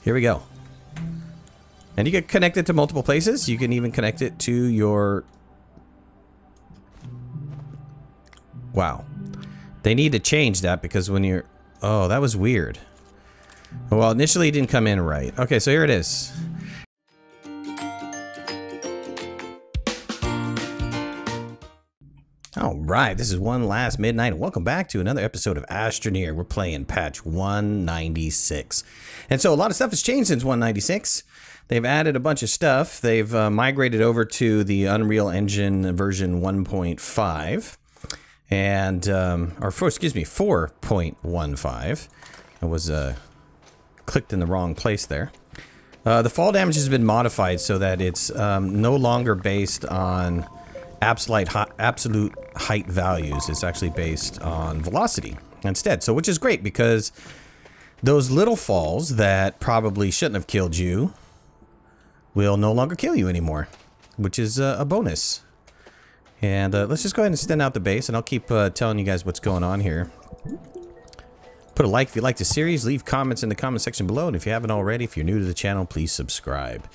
Here we go. And you can connect it to multiple places. You can even connect it to your... Wow. They need to change that because when you're... Oh, that was weird. Well, initially it didn't come in right. Okay, so here it is. Alright, this is OneLastMidnight. Welcome back to another episode of Astroneer. We're playing patch 196. And so a lot of stuff has changed since 196. They've added a bunch of stuff. They've migrated over to the Unreal Engine version 1.5. And, excuse me, 4.15. I was clicked in the wrong place there. The fall damage has been modified so that it's no longer based on absolute height values. It's actually based on velocity instead. So, which is great because those little falls that probably shouldn't have killed you will no longer kill you anymore, which is a bonus. And let's just go ahead and extend out the base, and I'll keep telling you guys what's going on here. Put a like if you like the series. Leave comments in the comment section below, and if you haven't already, if you're new to the channel, please subscribe.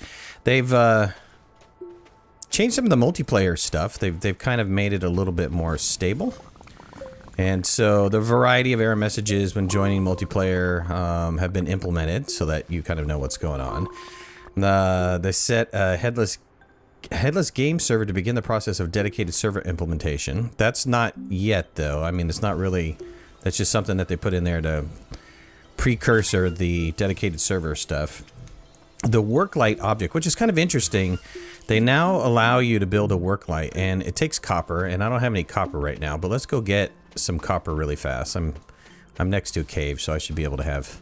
They've changed some of the multiplayer stuff. They've kind of made it a little bit more stable. And so the variety of error messages when joining multiplayer have been implemented so that you kind of know what's going on. They set a headless game server to begin the process of dedicated server implementation. That's not yet, though. I mean, it's not really... That's just something that they put in there to precursor the dedicated server stuff. The WORKLIGHT object, which is kind of interesting. They now allow you to build a WORKLIGHT, and it takes copper, and I don't have any copper right now, but let's go get some copper really fast. I'm next to a cave, so I should be able to have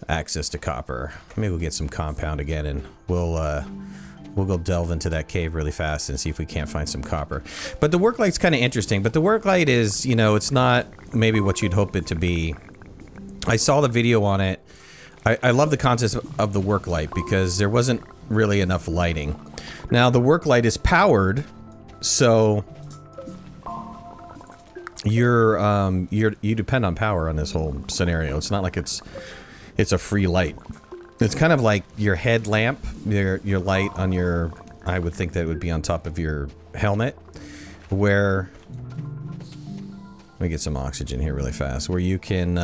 access to copper. Maybe we'll get some compound again, and we'll go delve into that cave really fast and see if we can't find some copper. But the WORKLIGHT's kind of interesting, but the WORKLIGHT is, you know, it's not maybe what you'd hope it to be. I saw the video on it. I love the concept of the WORKLIGHT because there wasn't really enough lighting. Now the WORKLIGHT is powered, so you depend on power on this whole scenario. It's not like it's a free light. It's kind of like your headlamp, your light on your... I would think that would be on top of your helmet, where... Let me get some oxygen here really fast, where you can...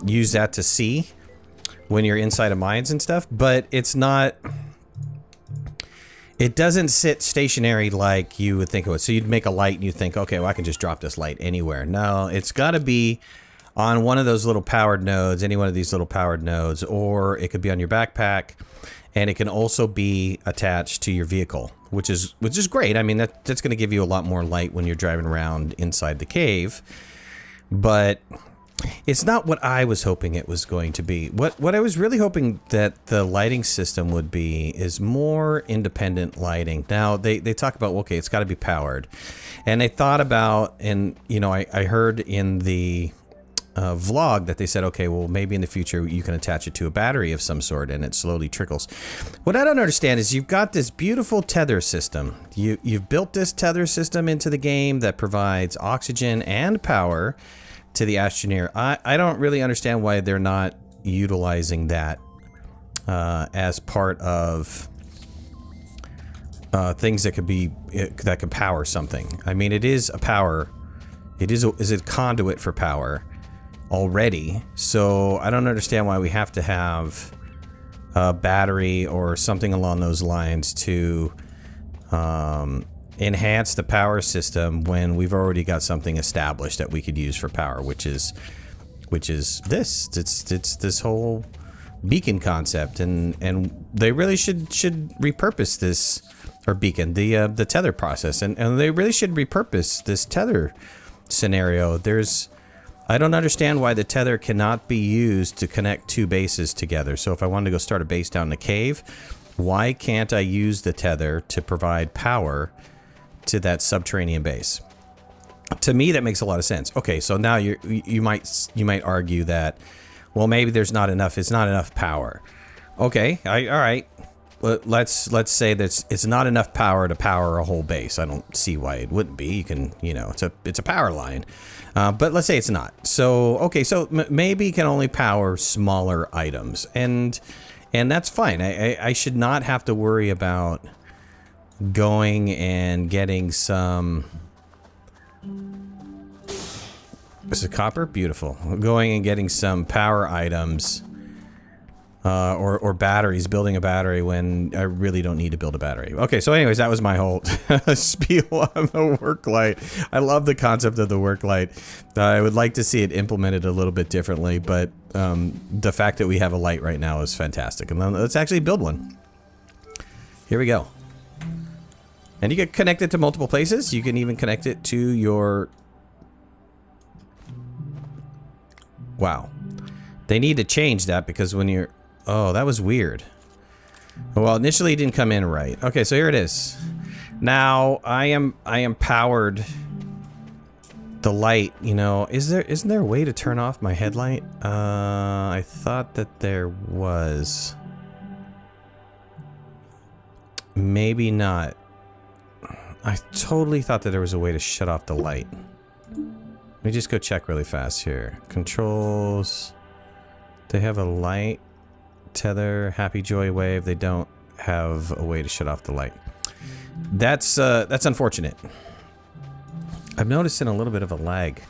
use that to see when you're inside of mines and stuff, but it's not... It doesn't sit stationary like you would think it would. So you'd make a light and you think, okay, well, I can just drop this light anywhere. No, it's got to be on one of those little powered nodes, any one of these little powered nodes, or it could be on your backpack, and it can also be attached to your vehicle, which is great. I mean, that's going to give you a lot more light when you're driving around inside the cave, but it's not what I was hoping it was going to be. What I was really hoping that the lighting system would be is more independent lighting. Now, they talk about, okay, it's got to be powered. And they thought about, and, you know, I heard in the vlog that they said, okay, well, maybe in the future you can attach it to a battery of some sort and it slowly trickles. What I don't understand is you've got this beautiful tether system. You've built this tether system into the game that provides oxygen and power to the Astroneer. I don't really understand why they're not utilizing that as part of things that could be that could power something. I mean, it is a power. It is a conduit for power already. So I don't understand why we have to have a battery or something along those lines to enhance the power system when we've already got something established that we could use for power, which is this. It's this whole beacon concept, and they really should repurpose this, or beacon, the tether process, and they really should repurpose this tether scenario. I don't understand why the tether cannot be used to connect two bases together. So if I wanted to go start a base down in the cave, why can't I use the tether to provide power to that subterranean base? To me, that makes a lot of sense. Okay, so now you might argue that, well, maybe there's not enough. It's not enough power. Okay, all right. let's say that it's not enough power to power a whole base. I don't see why it wouldn't be. You can, you know, it's a power line. But let's say it's not. So, okay, so maybe it can only power smaller items. And that's fine. I should not have to worry about going and getting some... This is copper? Beautiful. Going and getting some power items or batteries, building a battery when I really don't need to build a battery. Okay, so anyways, that was my whole spiel on the WORKLIGHT. I love the concept of the WORKLIGHT. I would like to see it implemented a little bit differently, but the fact that we have a light right now is fantastic. And then let's actually build one. Here we go. And you can connect it to multiple places. You can even connect it to your... Wow. They need to change that because when you're... Oh, that was weird. Well, initially it didn't come in right. Okay, so here it is. Now, I am powered... The light, you know, isn't there a way to turn off my headlight? I thought that there was. Maybe not. I totally thought that there was a way to shut off the light. Let me just go check really fast here. Controls. They have a light, tether, happy joy wave. They don't have a way to shut off the light. That's unfortunate. I'm noticing a little bit of a lag.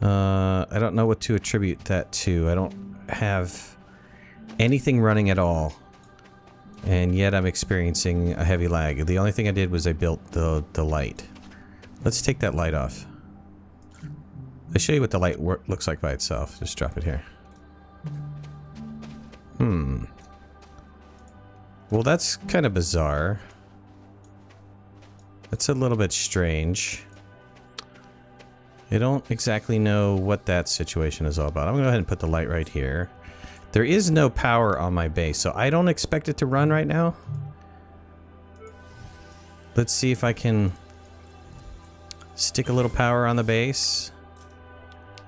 I don't know what to attribute that to. I don't have anything running at all. And yet I'm experiencing a heavy lag. The only thing I did was I built the light. Let's take that light off. I'll show you what the light looks like by itself. Just drop it here. Well, that's kind of bizarre. That's a little bit strange. I don't exactly know what that situation is all about. I'm gonna go ahead and put the light right here. There is no power on my base, so I don't expect it to run right now. Let's see if I can stick a little power on the base.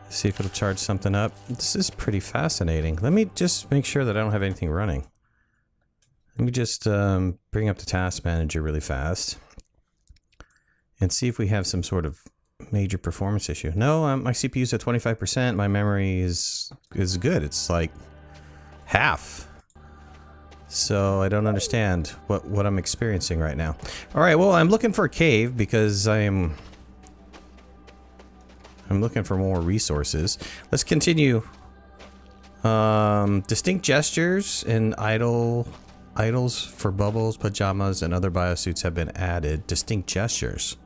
See if it'll charge something up. This is pretty fascinating. Let me just make sure that I don't have anything running. Let me just bring up the task manager really fast. And see if we have some sort of major performance issue. No, my CPU's at 25%. My memory is good. It's like half. So I don't understand what I'm experiencing right now. All right, well, I'm looking for a cave because I'm looking for more resources. Let's continue. Distinct gestures and idols for bubbles, pajamas, and other biosuits have been added. Distinct gestures.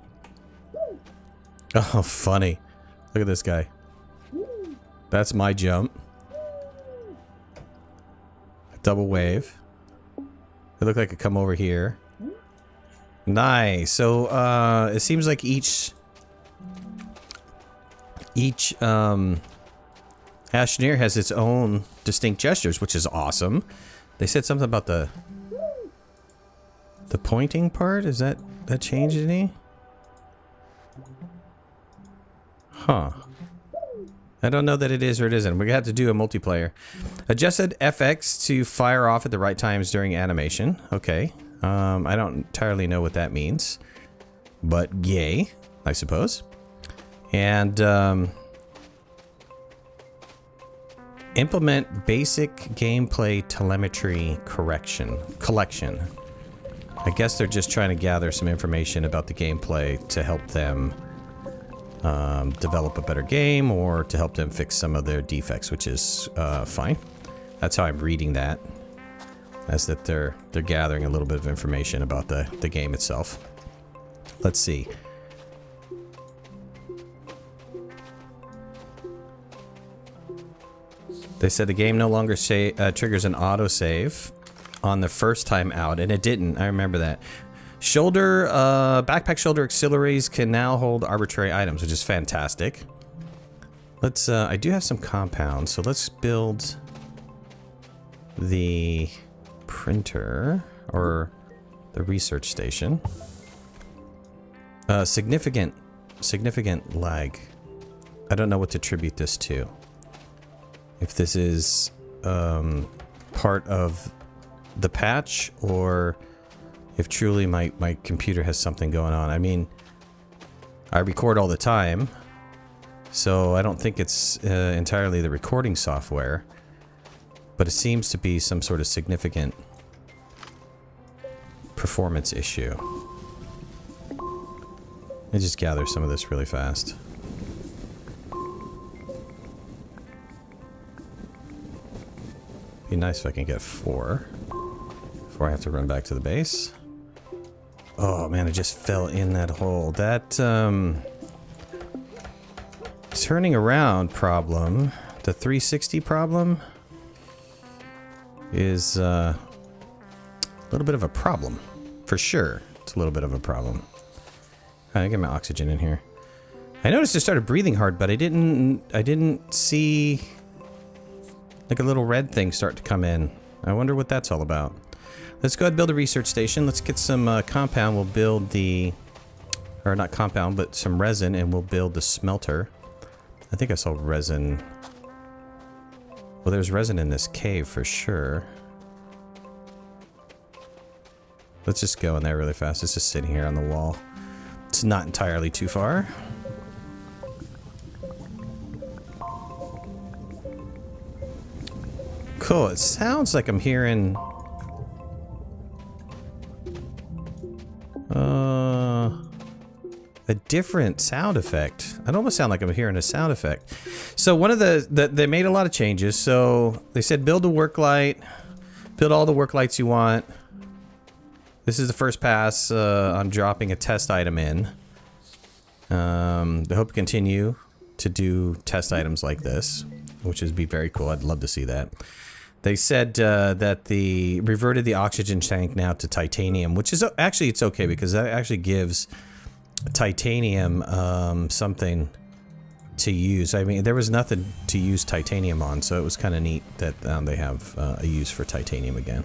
Oh, funny. Look at this guy. That's my jump. Double wave. It looked like it come over here. Nice. So, it seems like each Astroneer has its own distinct gestures, which is awesome. They said something about the pointing part. Is that changed any? Huh. I don't know that it is or it isn't. We have to do a multiplayer. Adjusted FX to fire off at the right times during animation. Okay. I don't entirely know what that means. But yay, I suppose. And implement basic gameplay telemetry collection. I guess they're just trying to gather some information about the gameplay to help them develop a better game or to help them fix some of their defects, which is fine. That's how I'm reading that, as that they're gathering a little bit of information about the game itself. Let's see. They said the game no longer triggers an autosave on the first time out, and it didn't. I remember that. Backpack shoulder auxiliaries can now hold arbitrary items, which is fantastic. Let's, I do have some compounds, so let's build the printer, or the research station. Significant lag. I don't know what to attribute this to. If this is, part of the patch or if truly my computer has something going on. I mean, I record all the time, so I don't think it's entirely the recording software, but it seems to be some sort of significant performance issue. Let me just gather some of this really fast. Be nice if I can get 4 before I have to run back to the base. Oh man, I just fell in that hole. That turning around problem, the 360 problem, is a little bit of a problem. For sure, it's a little bit of a problem. I get my oxygen in here. I noticed I started breathing hard, but I didn't see like a little red thing start to come in. I wonder what that's all about. Let's go ahead and build a research station. Let's get some compound. We'll build the, or not compound, but some resin, and we'll build the smelter. I think I saw resin. Well, there's resin in this cave for sure. Let's just go in there really fast. It's just sitting here on the wall. It's not entirely too far. Cool. It sounds like I'm hearing a different sound effect. It almost sounds like I'm hearing a sound effect. So one of they made a lot of changes. So they said build a work light, build all the work lights you want. This is the first pass on dropping a test item in. I hope to continue to do test items like this, which would be very cool. I'd love to see that. They said that they reverted the oxygen tank now to titanium, which is actually, it's okay because that actually gives titanium something to use. I mean, there was nothing to use titanium on, so it was kind of neat that they have a use for titanium again.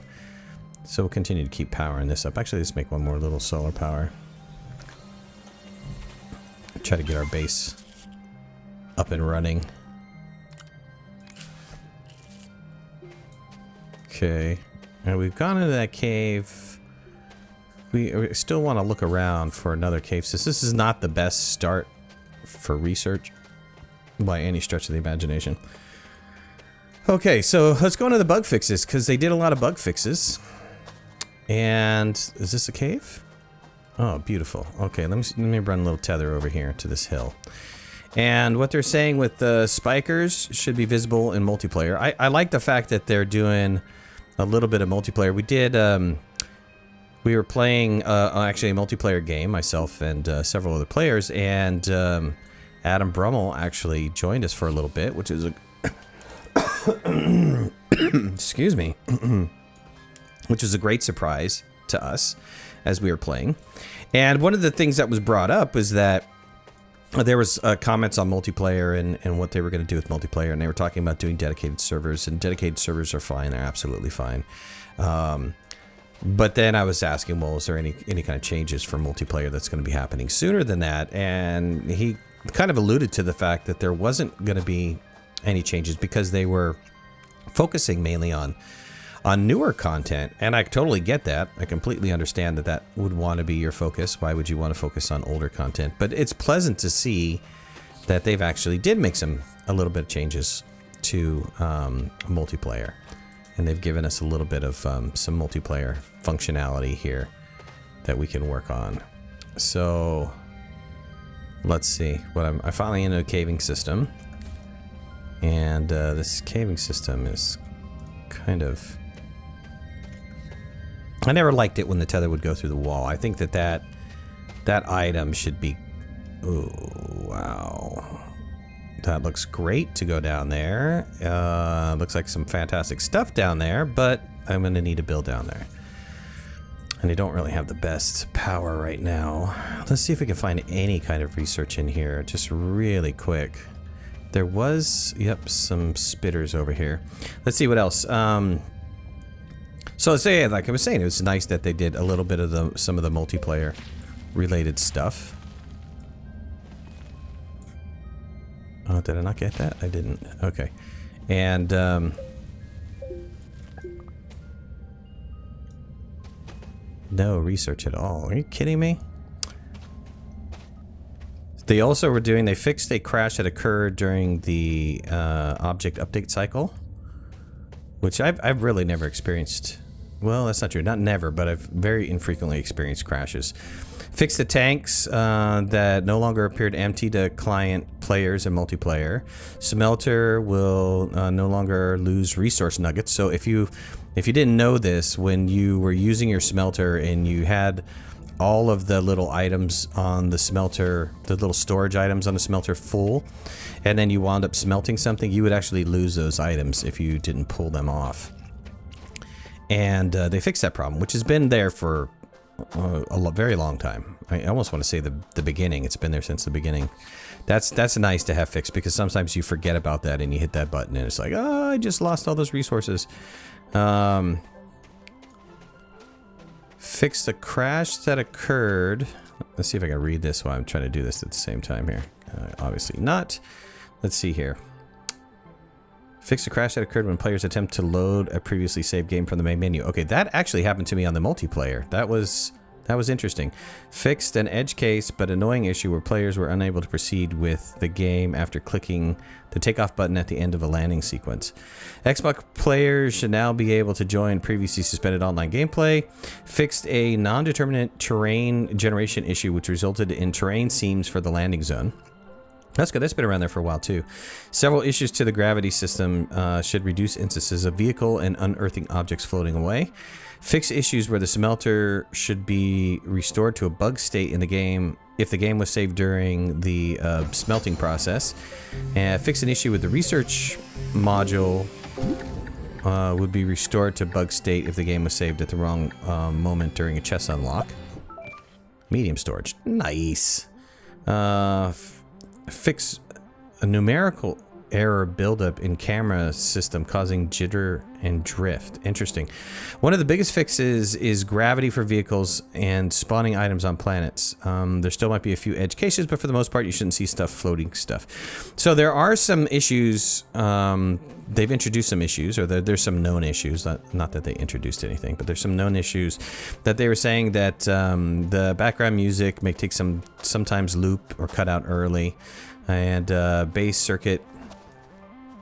So we'll continue to keep powering this up. Actually, let's make one more little solar power. Try to get our base up and running. Okay, now we've gone into that cave. We still want to look around for another cave. So this is not the best start for research by any stretch of the imagination. Okay, so let's go into the bug fixes because they did a lot of bug fixes. And is this a cave? Oh, beautiful. Okay, let me run a little tether over here to this hill. And what they're saying with the spikers should be visible in multiplayer. I like the fact that they're doing a little bit of multiplayer. We did, we were playing actually a multiplayer game, myself and several other players, and Adam Brummel actually joined us for a little bit, which is a excuse me, which was a great surprise to us as we were playing. And one of the things that was brought up was that there was comments on multiplayer and what they were going to do with multiplayer, and they were talking about doing dedicated servers, and dedicated servers are fine. They're absolutely fine. But then I was asking, well, is there any kind of changes for multiplayer that's going to be happening sooner than that? And he kind of alluded to the fact that there wasn't going to be any changes because they were focusing mainly on newer content, and I totally get that. I completely understand that that would want to be your focus. Why would you want to focus on older content? But it's pleasant to see that they've actually did make a little bit of changes to multiplayer, and they've given us a little bit of some multiplayer functionality here that we can work on. So let's see. I finally into a caving system, and this caving system is kind of, I never liked it when the tether would go through the wall. I think that item should be, oh wow, that looks great to go down there. Looks like some fantastic stuff down there, but I'm gonna need to build down there, and I don't really have the best power right now. Let's see if we can find any kind of research in here just really quick. There was, yep, some spitters over here. Let's see what else. So let's say, like I was saying, it was nice that they did a little bit of some of the multiplayer related stuff. Oh, did I not get that? I didn't. Okay. And no research at all. Are you kidding me? They also were doing, they fixed a crash that occurred during the object update cycle, which I've really never experienced. Well, that's not true. Not never, but I've very infrequently experienced crashes. Fixed the tanks that no longer appeared empty to client players in multiplayer. Smelter will no longer lose resource nuggets. So if you didn't know this, when you were using your smelter and you had all of the little items on the smelter, the little storage items on the smelter full, and then you wound up smelting something, you would actually lose those items if you didn't pull them off. And they fixed that problem, which has been there for a very long time. I almost want to say the beginning. It's been there since the beginning. That's nice to have fixed, because sometimes you forget about that and you hit that button and it's like, oh, I just lost all those resources. Fix the crash that occurred. Let's see if I can read this while I'm trying to do this at the same time here. Obviously not. Let's see here. Fix the crash that occurred when players attempt to load a previously saved game from the main menu. Okay, that actually happened to me on the multiplayer. That was interesting. Fixed an edge case but annoying issue where players were unable to proceed with the game after clicking the takeoff button at the end of a landing sequence. Xbox players should now be able to join previously suspended online gameplay. Fixed a non-determinate terrain generation issue which resulted in terrain seams for the landing zone. That's good. That's been around there for a while too. Several issues to the gravity system should reduce instances of vehicle and unearthing objects floating away. Fix issues where the smelter should be restored to a bug state in the game if the game was saved during the smelting process. Fix an issue with the research module would be restored to bug state if the game was saved at the wrong moment during a chest unlock. Medium storage. Nice. Fix a numerical error buildup in camera system causing jitter and drift. Interesting. One of the biggest fixes is gravity for vehicles and spawning items on planets. There still might be a few edge cases, but for the most part you shouldn't see floating stuff. So there are some issues. They've introduced some issues, or there's some known issues. Not that they introduced anything, but there's some known issues that they were saying that the background music may take sometimes loop or cut out early, and base circuit.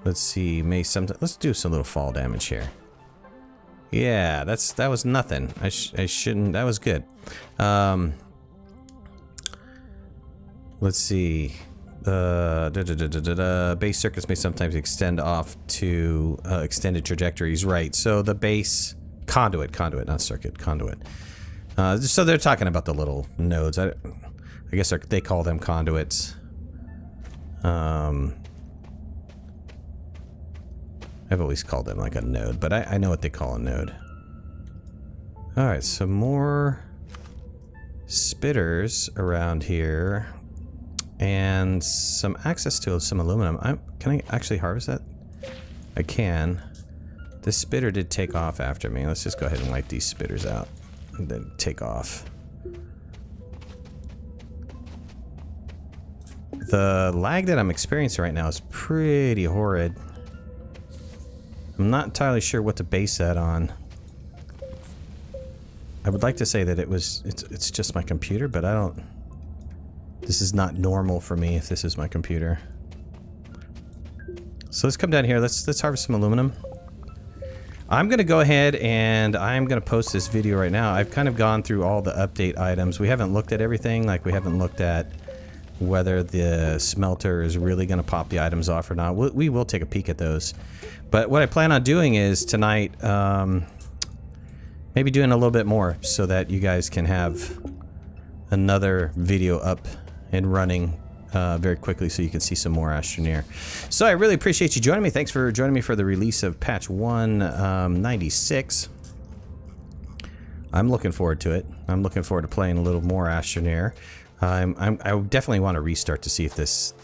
Let's see, let's do some little fall damage here. Yeah, that was nothing. I shouldn't. That was good. Let's see. Base circuits may sometimes extend off to extended trajectories. Right. So the base conduit, not circuit, conduit. So they're talking about the little nodes. I guess they call them conduits. I've always called them like a node, but I know what they call a node. Alright, some more spitters around here. And some access to some aluminum. Can I actually harvest that? I can. This spitter did take off after me. Let's just go ahead and wipe these spitters out. And then take off. The lag that I'm experiencing right now is pretty horrid. I'm not entirely sure what to base that on. I would like to say that it's just my computer, but I don't. This is not normal for me if this is my computer. So let's come down here. Let's harvest some aluminum. I'm gonna go ahead and I'm gonna post this video right now. I've kind of gone through all the update items. We haven't looked at everything. Like, we haven't looked at whether the smelter is really gonna pop the items off or not. We will take a peek at those. But what I plan on doing is tonight, maybe doing a little bit more so that you guys can have another video up and running very quickly so you can see some more Astroneer. So I really appreciate you joining me. Thanks for joining me for the release of patch 196. I'm looking forward to it. I'm looking forward to playing a little more Astroneer. I definitely want to restart to see if this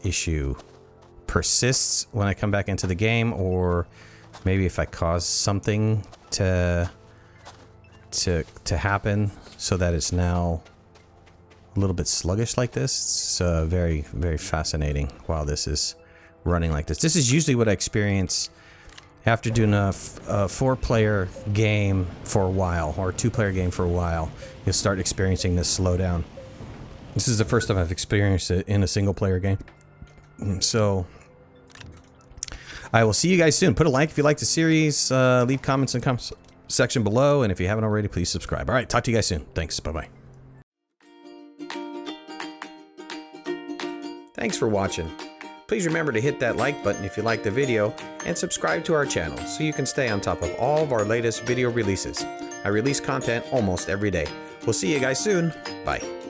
issue persists when I come back into the game, or maybe if I cause something to happen so that it's now a little bit sluggish like this. It's very, very fascinating while this is running like this. This is usually what I experience After doing a 4-player game for a while, or a 2-player game for a while, you'll start experiencing this slowdown. This is the first time I've experienced it in a single-player game. So, I will see you guys soon. Put a like if you like the series. Leave comments in the comments section below. And if you haven't already, please subscribe. All right, talk to you guys soon. Thanks. Bye-bye. Thanks for watching. Please remember to hit that like button if you like the video and subscribe to our channel so you can stay on top of all of our latest video releases. I release content almost every day. We'll see you guys soon. Bye.